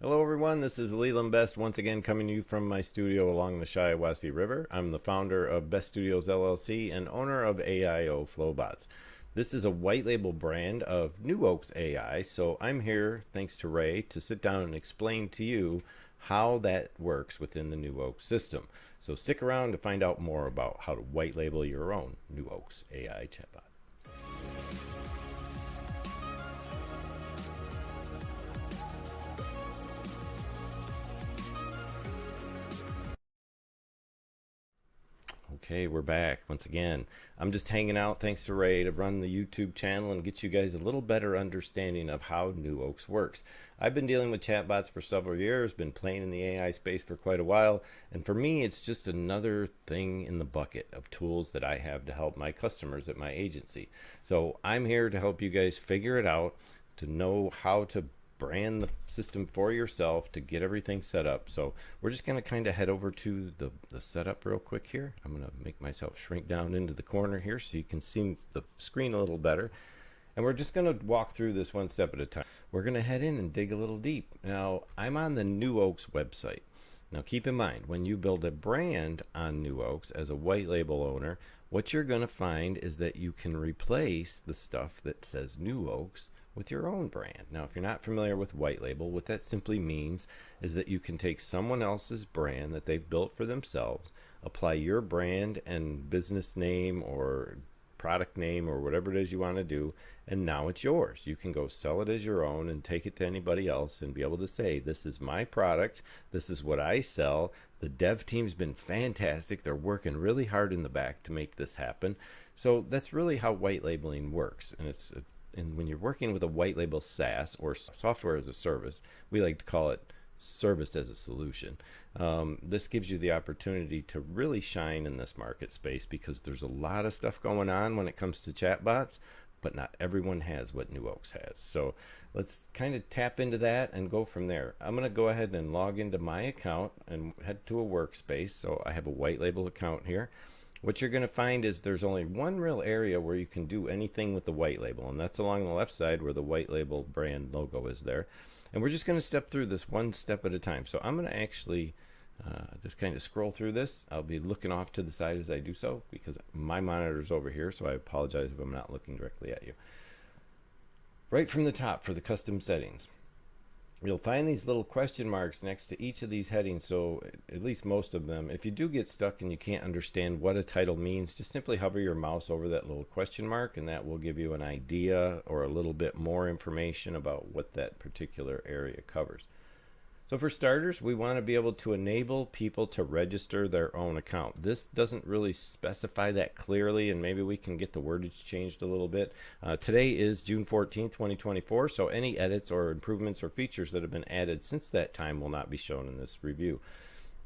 Hello everyone, this is Leland Best once again coming to you from my studio along the Shiawassee River. I'm the founder of Best Studios LLC and owner of AIO Flowbots. This is a white label brand of New Oaks AI, so I'm here, thanks to Ray, to sit down and explain to you how that works within the New Oaks system. So stick around to find out more about how to white label your own New Oaks AI chatbot. Okay, we're back once again. I'm just hanging out, thanks to Ray, to run the YouTube channel and get you guys a little better understanding of how New Oaks works. I've been dealing with chatbots for several years, been playing in the AI space for quite a while, and for me, it's just another thing in the bucket of tools that I have to help my customers at my agency. So I'm here to help you guys figure it out, to know how to brand the system for yourself, to get everything set up. So we're just going to kind of head over to the setup real quick here. I'm going to make myself shrink down into the corner here so you can see the screen a little better. And we're just going to walk through this one step at a time. We're going to head in and dig a little deep. Now, I'm on the New Oaks website. Now, keep in mind, when you build a brand on New Oaks as a white label owner, what you're going to find is that you can replace the stuff that says New Oaks with your own brand. Now, if you're not familiar with white label, what that simply means is that you can take someone else's brand that they've built for themselves, apply your brand and business name or product name or whatever it is you want to do, and now it's yours. You can go sell it as your own and take it to anybody else and be able to say, this is my product, this is what I sell. The dev team's been fantastic. They're working really hard in the back to make this happen. So that's really how white labeling works. And when you're working with a white label SaaS or software as a service, we like to call it service as a solution. This gives you the opportunity to really shine in this market space because there's a lot of stuff going on when it comes to chatbots, but not everyone has what New Oaks has. So let's kind of tap into that and go from there. I'm going to go ahead and log into my account and head to a workspace. So I have a white label account here. What you're going to find is there's only one real area where you can do anything with the white label, and that's along the left side where the white label brand logo is there. And we're just going to step through this one step at a time. So I'm going to actually just kind of scroll through this. I'll be looking off to the side as I do so because my monitor's over here, so I apologize if I'm not looking directly at you. Right from the top for the custom settings, you'll find these little question marks next to each of these headings, so at least most of them. If you do get stuck and you can't understand what a title means, just simply hover your mouse over that little question mark and that will give you an idea or a little bit more information about what that particular area covers. So for starters, we want to be able to enable people to register their own account. This doesn't really specify that clearly, and maybe we can get the wordage changed a little bit. Today is June 14th, 2024, so any edits or improvements or features that have been added since that time will not be shown in this review.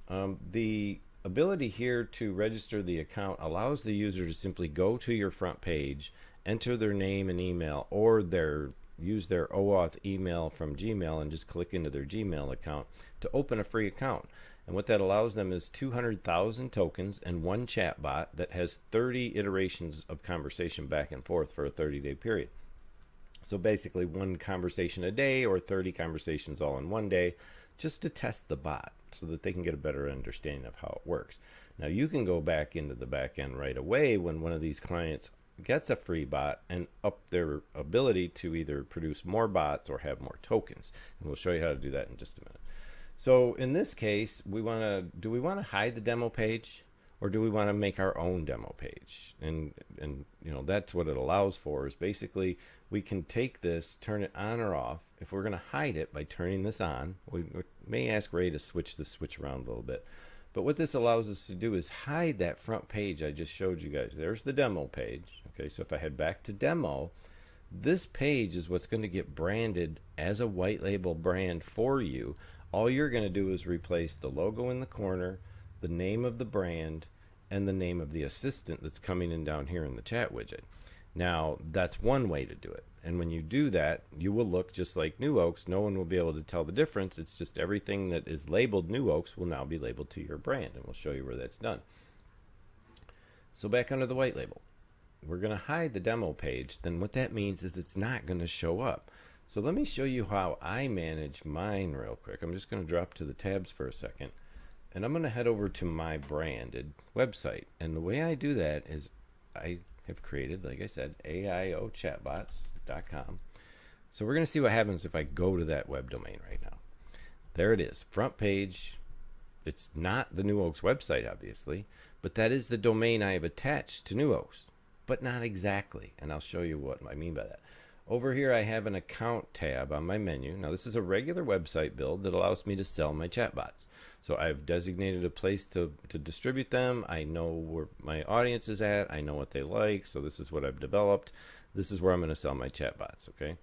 The ability here to register the account allows the user to simply go to your front page, enter their name and email, or use their OAuth email from Gmail and just click into their Gmail account to open a free account. And what that allows them is 200,000 tokens and one chatbot that has 30 iterations of conversation back and forth for a 30-day period. So basically one conversation a day or 30 conversations all in one day just to test the bot so that they can get a better understanding of how it works. Now you can go back into the back end right away when one of these clients gets a free bot and up their ability to either produce more bots or have more tokens. And we'll show you how to do that in just a minute. So in this case, do we want to hide the demo page or do we want to make our own demo page? And you know, that's what it allows for, is basically we can take this, turn it on or off. If we're going to hide it by turning this on, we may ask Ray to switch the switch around a little bit. But what this allows us to do is hide that front page I just showed you guys. There's the demo page. Okay, so if I head back to demo, this page is what's going to get branded as a white label brand for you. All you're going to do is replace the logo in the corner, the name of the brand, and the name of the assistant that's coming in down here in the chat widget. Now, that's one way to do it. And when you do that, you will look just like New Oaks. No one will be able to tell the difference. It's just everything that is labeled New Oaks will now be labeled to your brand, and we'll show you where that's done. So back under the white label, we're going to hide the demo page. Then what that means is it's not going to show up. So let me show you how I manage mine real quick. I'm just going to drop to the tabs for a second, and I'm going to head over to my branded website. And the way I do that is I have created, like I said, aioChatbots.com. So we're going to see what happens if I go to that web domain right now. There it is, front page. It's not the New Oaks website, obviously, but that is the domain I have attached to New Oaks, but not exactly. And I'll show you what I mean by that. Over here, I have an account tab on my menu. Now, this is a regular website build that allows me to sell my chatbots. So I've designated a place to distribute them. I know where my audience is at. I know what they like. So this is what I've developed. This is where I'm going to sell my chatbots, okay?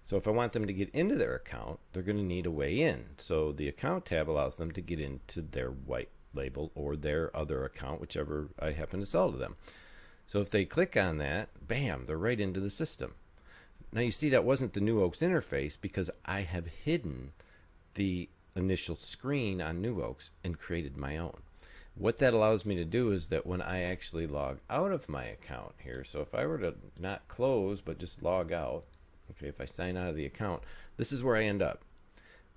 So if I want them to get into their account, they're going to need a way in. So the account tab allows them to get into their white label or their other account, whichever I happen to sell to them. So if they click on that, bam, they're right into the system. Now you see that wasn't the New Oaks interface because I have hidden the initial screen on New Oaks and created my own. What that allows me to do is that when I actually log out of my account here, so if I were to not close but just log out, okay, if I sign out of the account, this is where I end up.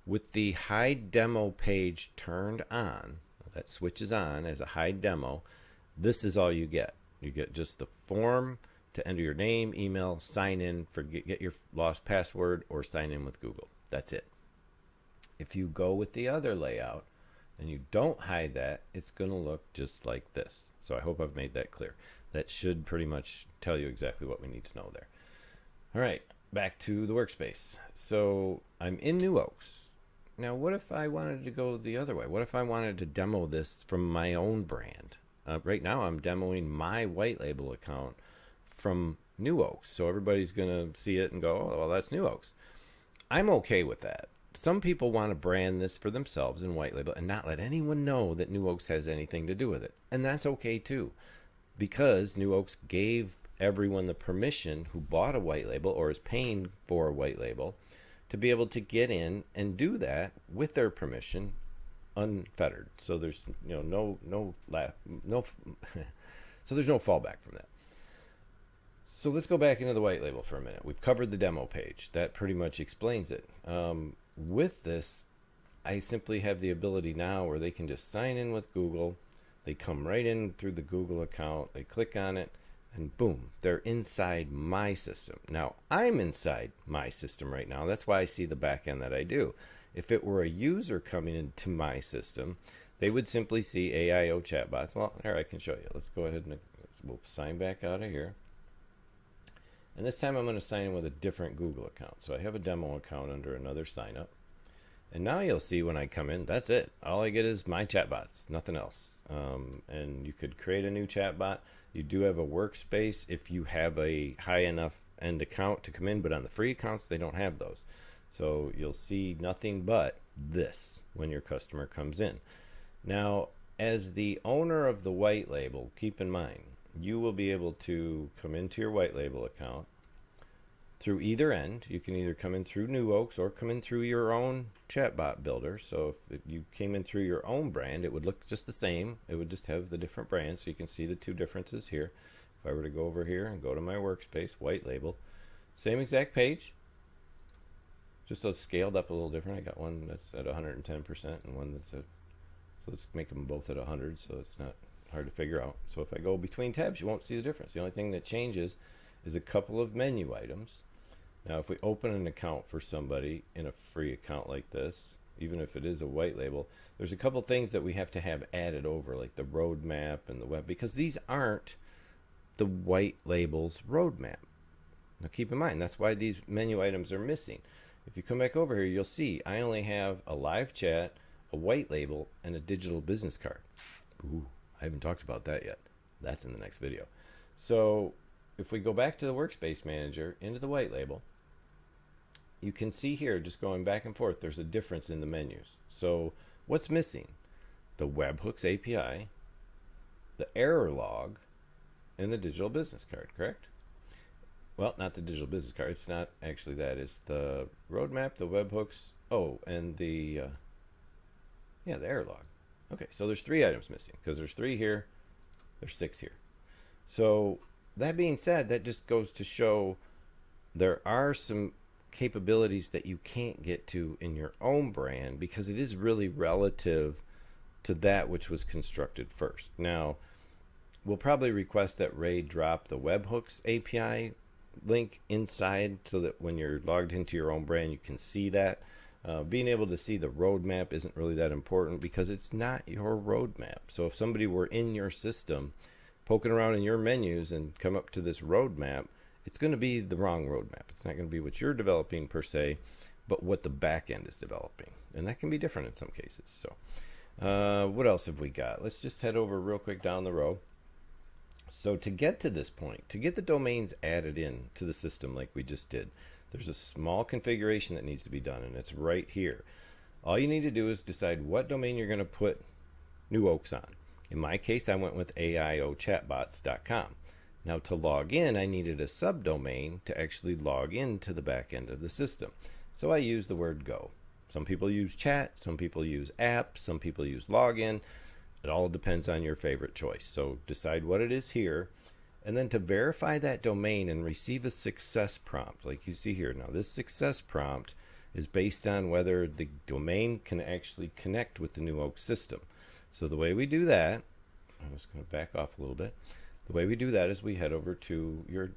With the hide demo page turned on, that switches on as a hide demo, this is all you get. You get just the form to enter your name, email, sign in, get your lost password, or sign in with Google. That's it. If you go with the other layout and you don't hide that, it's going to look just like this. So I hope I've made that clear. That should pretty much tell you exactly what we need to know there. All right, back to the workspace. So I'm in New Oaks. Now, what if I wanted to go the other way? What if I wanted to demo this from my own brand? Right now, I'm demoing my white label account from New Oaks. So everybody's going to see it and go, oh, well, that's New Oaks. I'm okay with that. Some people want to brand this for themselves in white label and not let anyone know that New Oaks has anything to do with it. And that's okay too, because New Oaks gave everyone the permission who bought a white label or is paying for a white label to be able to get in and do that with their permission, unfettered. So there's no so there's no fallback from that. So let's go back into the white label for a minute. We've covered the demo page. That pretty much explains it. With this, I simply have the ability now where they can just sign in with Google. They come right in through the Google account. They click on it, and boom, they're inside my system. Now, I'm inside my system right now. That's why I see the back end that I do. If it were a user coming into my system, they would simply see AIO chatbots. Well, here I can show you. Let's go ahead and we'll sign back out of here. And this time I'm going to sign in with a different Google account. So I have a demo account under another sign up. And now you'll see when I come in, that's it. All I get is my chatbots, nothing else. And you could create a new chatbot. You do have a workspace if you have a high enough end account to come in, but on the free accounts, they don't have those. So you'll see nothing but this when your customer comes in. Now, as the owner of the white label, keep in mind, you will be able to come into your white label account through either end. You can either come in through New Oaks or come in through your own chatbot builder. So if you came in through your own brand, it would look just the same. It would just have the different brands. So you can see the two differences here. If I were to go over here and go to my workspace, white label, same exact page, just so it's scaled up a little different. I got one that's at 110% and one that's at, so let's make them both at 100 so it's not hard to figure out. So if I go between tabs, you won't see the difference. The only thing that changes is a couple of menu items. Now, if we open an account for somebody in a free account like this, even if it is a white label, there's a couple things that we have to have added over, like the roadmap and the web, because these aren't the white label's roadmap. Now, keep in mind, that's why these menu items are missing. If you come back over here, you'll see I only have a live chat, a white label, and a digital business card. Ooh, I haven't talked about that yet. That's in the next video. So if we go back to the workspace manager into the white label, you can see here, just going back and forth, there's a difference in the menus. So what's missing? The webhooks API, the error log, and the digital business card, correct? Well, not the digital business card. It's not actually that. It's the roadmap, the webhooks, oh, and the error log. Okay, so there's 3 items missing because there's 3 here, there's 6 here. So that being said, that just goes to show there are some capabilities that you can't get to in your own brand, because it is really relative to that which was constructed first. Now, we'll probably request that Ray drop the webhooks API link inside so that when you're logged into your own brand, you can see that. Being able to see the roadmap isn't really that important because it's not your roadmap. So if somebody were in your system poking around in your menus and come up to this roadmap, it's going to be the wrong roadmap. It's not going to be what you're developing per se, but what the back end is developing. And that can be different in some cases. So what else have we got? Let's just head over real quick down the row. So to get to this point, to get the domains added in to the system like we just did, there's a small configuration that needs to be done, and it's right here. All you need to do is decide what domain you're going to put New Oaks on. In my case, I went with AIOchatbots.com. Now to log in, I needed a subdomain to actually log into the back end of the system. So I used the word go. Some people use chat, some people use app, some people use login. It all depends on your favorite choice. So decide what it is here. And then to verify that domain and receive a success prompt, like you see here. Now this success prompt is based on whether the domain can actually connect with the New Oaks system. So the way we do that, I'm just going to back off a little bit. The way we do that is we head over to your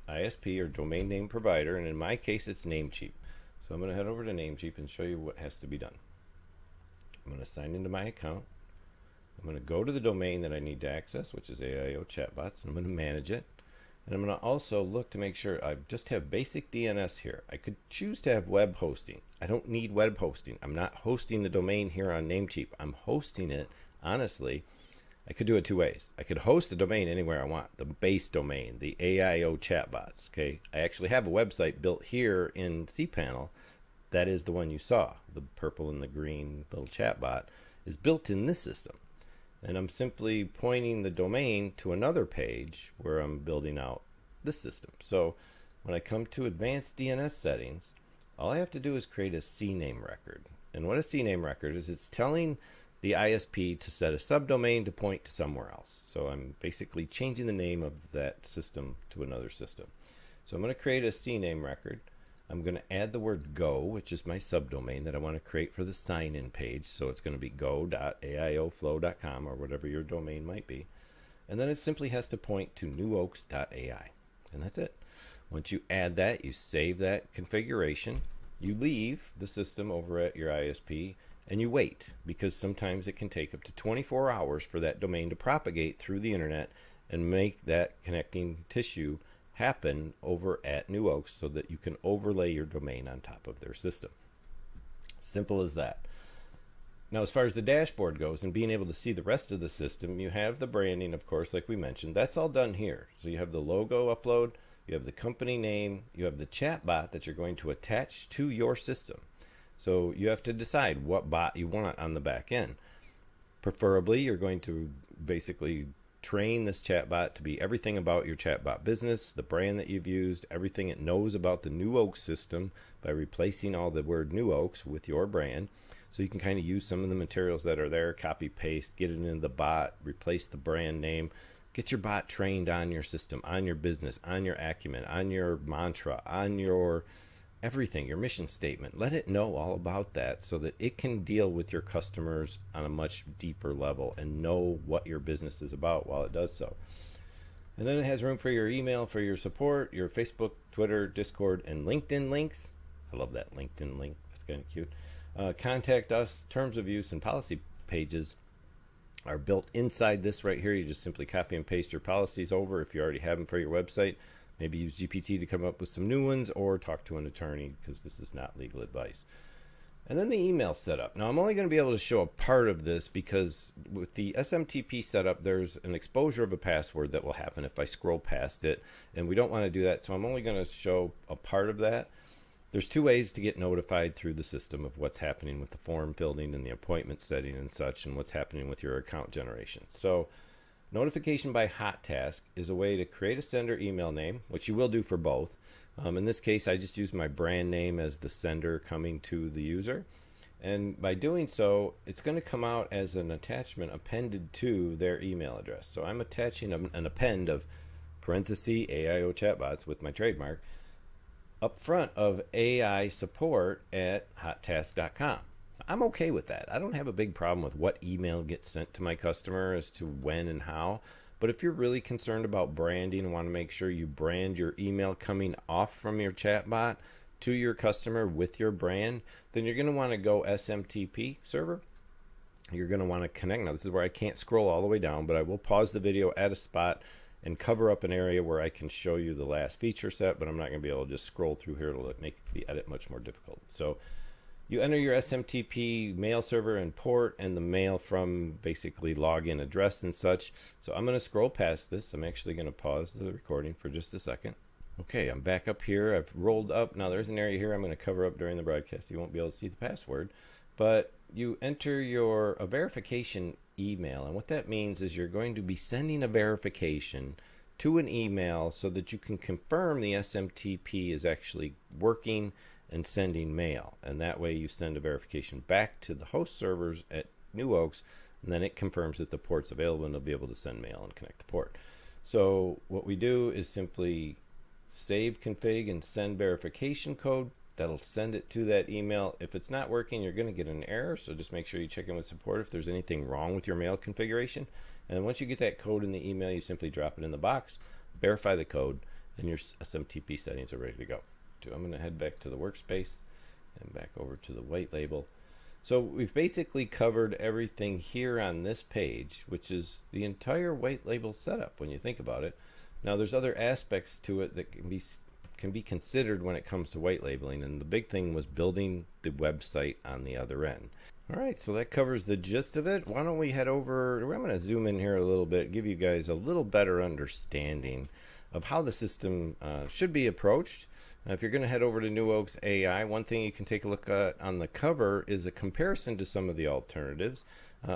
ISP or domain name provider, and in my case it's Namecheap. So I'm going to head over to Namecheap and show you what has to be done. I'm going to sign into my account. I'm going to go to the domain that I need to access, which is AIO Chatbots, and I'm going to manage it. And I'm going to also look to make sure I just have basic DNS here. I could choose to have web hosting. I don't need web hosting. I'm not hosting the domain here on Namecheap. I'm hosting it, honestly. I could do it two ways. I could host the domain anywhere I want, the base domain, the AIO Chatbots. Okay, I actually have a website built here in cPanel. That is the one you saw. The purple and the green little chatbot is built in this system. And I'm simply pointing the domain to another page where I'm building out this system. So when I come to advanced DNS settings, all I have to do is create a CNAME record. And what a CNAME record is, it's telling the ISP to set a subdomain to point to somewhere else. So I'm basically changing the name of that system to another system. So I'm going to create a CNAME record. I'm going to add the word go, which is my subdomain that I want to create for the sign-in page. So it's going to be go.aioflow.com or whatever your domain might be. And then it simply has to point to newoaks.ai. And that's it. Once you add that, you save that configuration. You leave the system over at your ISP and you wait, because sometimes it can take up to 24 hours for that domain to propagate through the internet and make that connecting tissue happen over at New Oaks so that you can overlay your domain on top of their system. Simple as that. Now, as far as the dashboard goes and being able to see the rest of the system, you have the branding, of course, like we mentioned. That's all done here. So you have the logo upload, you have the company name, you have the chat bot that you're going to attach to your system. So you have to decide what bot you want on the back end. Preferably, you're going to basically train this chatbot to be everything about your chatbot business, the brand that you've used, everything it knows about the New Oaks system by replacing all the word New Oaks with your brand. So you can kind of use some of the materials that are there, copy, paste, get it into the bot, replace the brand name, get your bot trained on your system, on your business, on your acumen, on your mantra, on your everything, your mission statement. Let it know all about that so that it can deal with your customers on a much deeper level and know what your business is about while it does so. And then it has room for your email, for your support, your Facebook, Twitter, Discord, and LinkedIn links. I love that LinkedIn link. That's kind of cute. Contact us, terms of use, and policy pages are built inside this right here. You just simply copy and paste your policies over if you already have them for your website. Maybe use GPT to come up with some new ones, or talk to an attorney, because this is not legal advice. And then the email setup. Now, I'm only going to be able to show a part of this because with the SMTP setup, there's an exposure of a password that will happen if I scroll past it, and we don't want to do that, so I'm only going to show a part of that. There's two ways to get notified through the system of what's happening with the form filling and the appointment setting and such, and what's happening with your account generation. So notification by hot task is a way to create a sender email name, which you will do for both. In this case, I just use my brand name as the sender coming to the user. And by doing so, it's going to come out as an attachment appended to their email address. So I'm attaching an append of parenthesis AIO chatbots with my trademark up front of AI support at hottask.com. I'm okay with that. I don't have a big problem with what email gets sent to my customer as to when and how. But if you're really concerned about branding and want to make sure you brand your email coming off from your chatbot to your customer with your brand, then you're going to want to go SMTP server. You're going to want to connect. Now, this is where I can't scroll all the way down, but I will pause the video at a spot and cover up an area where I can show you the last feature set, but I'm not going to be able to just scroll through here. It'll make the edit much more difficult. So you enter your SMTP mail server and port and the mail from basically login address and such. So I'm going to scroll past this. I'm actually going to pause the recording for just a second. Okay, I'm back up here. I've rolled up. Now there's an area here I'm going to cover up during the broadcast. You won't be able to see the password, but you enter a verification email. And what that means is you're going to be sending a verification to an email so that you can confirm the SMTP is actually working and sending mail. And that way you send a verification back to the host servers at New Oaks, and then it confirms that the port's available and they'll be able to send mail and connect the port. So what we do is simply save config and send verification code. That'll send it to that email. If it's not working, you're going to get an error, so just make sure you check in with support if there's anything wrong with your mail configuration. And then once you get that code in the email, you simply drop it in the box, verify the code, and your SMTP settings are ready to go. I'm going to head back to the workspace and back over to the white label. So we've basically covered everything here on this page, which is the entire white label setup when you think about it. Now there's other aspects to it that can be considered when it comes to white labeling, and the big thing was building the website on the other end. All right, so that covers the gist of it. Why don't we head over, I'm going to zoom in here a little bit, give you guys a little better understanding of how the system should be approached. If you're going to head over to New Oaks AI, one thing you can take a look at on the cover is a comparison to some of the alternatives.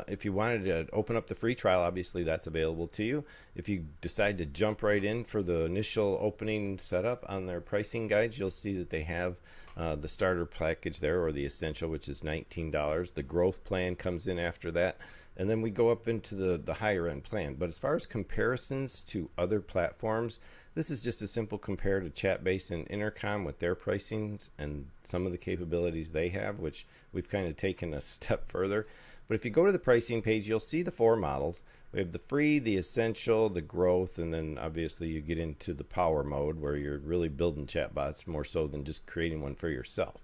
If you wanted to open up the free trial, obviously that's available to you. If you decide to jump right in for the initial opening setup on their pricing guides, you'll see that they have the starter package there, or the essential, which is $19. The growth plan comes in after that, and then we go up into the higher end plan. But as far as comparisons to other platforms, this is just a simple compare to Chatbase and Intercom with their pricings and some of the capabilities they have, which we've kind of taken a step further. But if you go to the pricing page, you'll see the 4 models. We have the free, the essential, the growth, and then obviously you get into the power mode where you're really building chatbots more so than just creating one for yourself.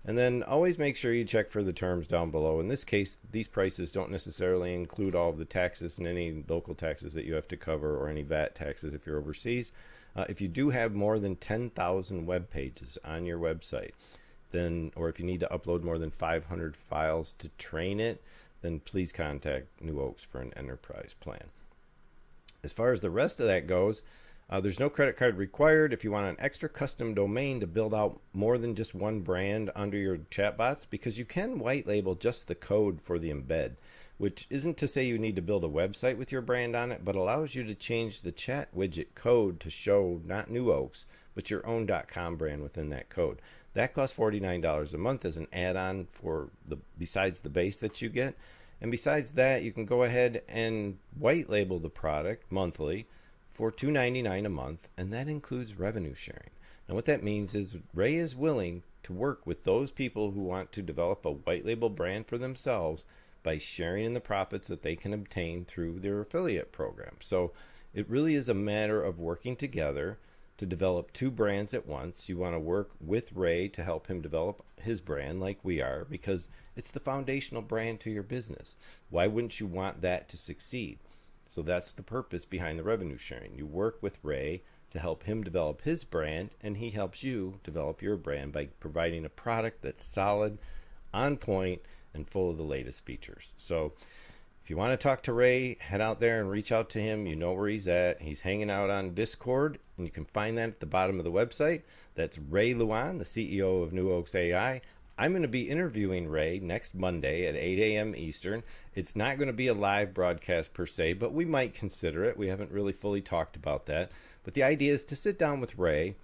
And then always make sure you check for the terms down below. In this case, these prices don't necessarily include all of the taxes and any local taxes that you have to cover, or any VAT taxes if you're overseas. If you do have more than 10,000 web pages on your website, then, or if you need to upload more than 500 files to train it, then please contact New Oaks for an enterprise plan. As far as the rest of that goes, there's no credit card required. If you want an extra custom domain to build out more than just one brand under your chatbots, because you can white label just the code for the embed, which isn't to say you need to build a website with your brand on it, but allows you to change the chat widget code to show not New Oaks, but your own .com brand within that code. That costs $49 a month as an add-on for besides the base that you get. And besides that, you can go ahead and white label the product monthly for $2.99 a month, and that includes revenue sharing. And what that means is Ray is willing to work with those people who want to develop a white label brand for themselves by sharing in the profits that they can obtain through their affiliate program. So it really is a matter of working together to develop 2 brands at once. You want to work with Ray to help him develop his brand like we are, because it's the foundational brand to your business. Why wouldn't you want that to succeed? So that's the purpose behind the revenue sharing. You work with Ray to help him develop his brand, and he helps you develop your brand by providing a product that's solid, on point, and full of the latest features. So if you want to talk to Ray, head out there and reach out to him. You know where he's at. He's hanging out on Discord, and you can find that at the bottom of the website. That's Ray Luan, the CEO of New Oaks AI. I'm going to be interviewing Ray next Monday at 8 a.m. Eastern. It's not going to be a live broadcast per se, but we might consider it. We haven't really fully talked about that. But the idea is to sit down with Ray.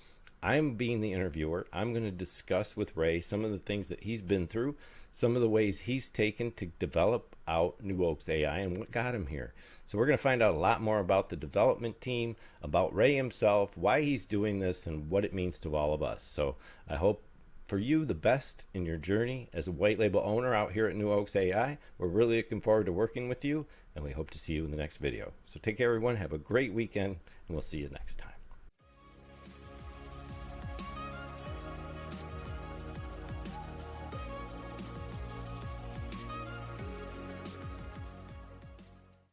I'm being the interviewer. I'm going to discuss with Ray some of the things that he's been through, some of the ways he's taken to develop out New Oaks AI and what got him here. So we're going to find out a lot more about the development team, about Ray himself, why he's doing this, and what it means to all of us. So I hope for you the best in your journey as a white label owner out here at New Oaks AI. We're really looking forward to working with you, and we hope to see you in the next video. So take care, everyone. Have a great weekend, and we'll see you next time.